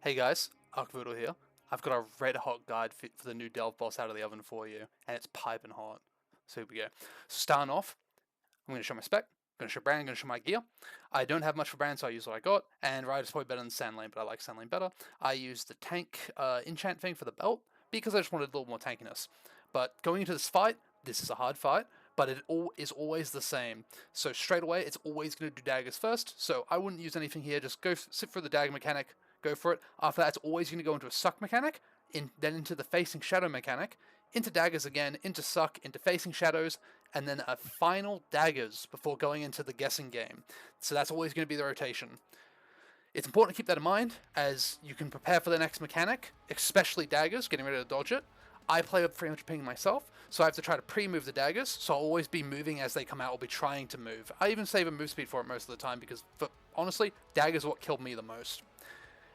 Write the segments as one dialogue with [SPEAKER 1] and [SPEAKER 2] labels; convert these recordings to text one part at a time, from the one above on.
[SPEAKER 1] Hey guys, Ky'veza here. I've got a red hot guide for the new Delve boss out of the oven for you, and it's piping hot. So here we go. Starting off, I'm going to show my spec, I'm going to show Brann, I'm going to show my gear. I don't have much for Brann, so I use what I got, and Rider's probably better than Sandlane, but I like Sandlane better. I used the tank enchant thing for the belt, because I just wanted a little more tankiness. But going into this fight, this is a hard fight, but it is always the same. So straight away, it's always going to do daggers first, so I wouldn't use anything here, just go sit for the dagger mechanic, go for it. After that, it's always going to go into a suck mechanic, then into the facing shadow mechanic, into daggers again, into suck, into facing shadows, and then a final daggers before going into the guessing game. So that's always going to be the rotation. It's important to keep that in mind as you can prepare for the next mechanic, especially daggers, getting ready to dodge it. I play with 300 ping myself, so I have to try to pre-move the daggers, so I'll always be moving as they come out, I'll be trying to move. I even save a move speed for it most of the time because, honestly, daggers are what killed me the most.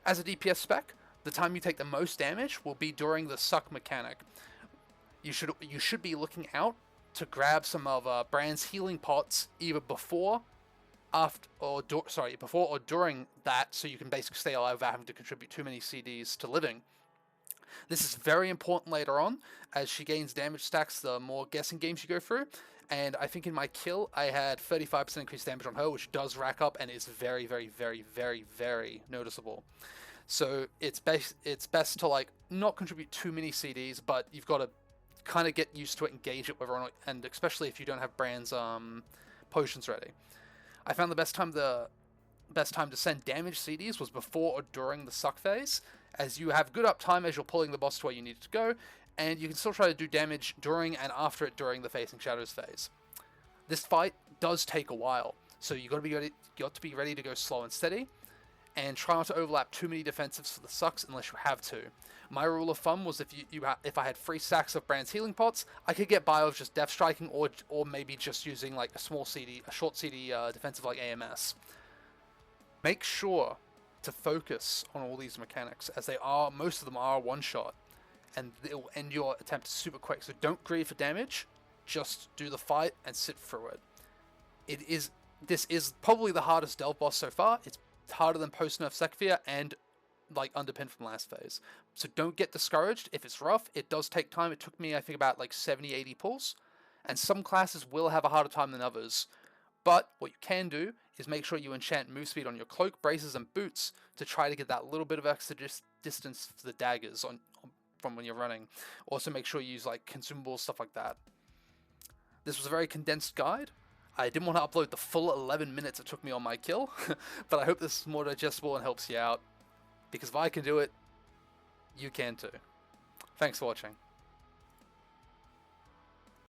[SPEAKER 1] As a DPS spec, the time you take the most damage will be during the suck mechanic. You should be looking out to grab some of Brann's healing pots either before or during that, so you can basically stay alive without having to contribute too many CDs to living. This is very important later on, as she gains damage stacks the more guessing games you go through, and I think in my kill I had 35% increased damage on her, which does rack up and is very, very, very, very, very noticeable. So it's best to like not contribute too many CDs, but you've got to kind of get used to it and gauge it whether or not, and especially if you don't have Brann's potions ready. I found the best time to send damage CDs was before or during the suck phase, as you have good uptime as you're pulling the boss to where you need it to go, and you can still try to do damage during and after it during the facing shadows phase. This fight does take a while, so you got to be ready to go slow and steady, and try not to overlap too many defensives for the sucks unless you have to. My rule of thumb was if I had 3 stacks of Brann's healing pots, I could get by with just death striking or maybe just using like a short CD defensive like AMS. Make sure to focus on all these mechanics, as most of them are one shot, and it will end your attempt super quick. So don't greed for damage, just do the fight and sit through it. This is probably the hardest Delve boss so far. It's harder than post-nerf Sekfir and like Underpin from last phase. So don't get discouraged if it's rough. It does take time. It took me, I think, about like 70-80 pulls, and some classes will have a harder time than others. But what you can do is make sure you enchant move speed on your cloak, braces, and boots to try to get that little bit of extra distance for the daggers from when you're running. Also make sure you use like consumables, stuff like that. This was a very condensed guide. I didn't want to upload the full 11 minutes it took me on my kill, but I hope this is more digestible and helps you out, because if I can do it, you can too. Thanks for watching.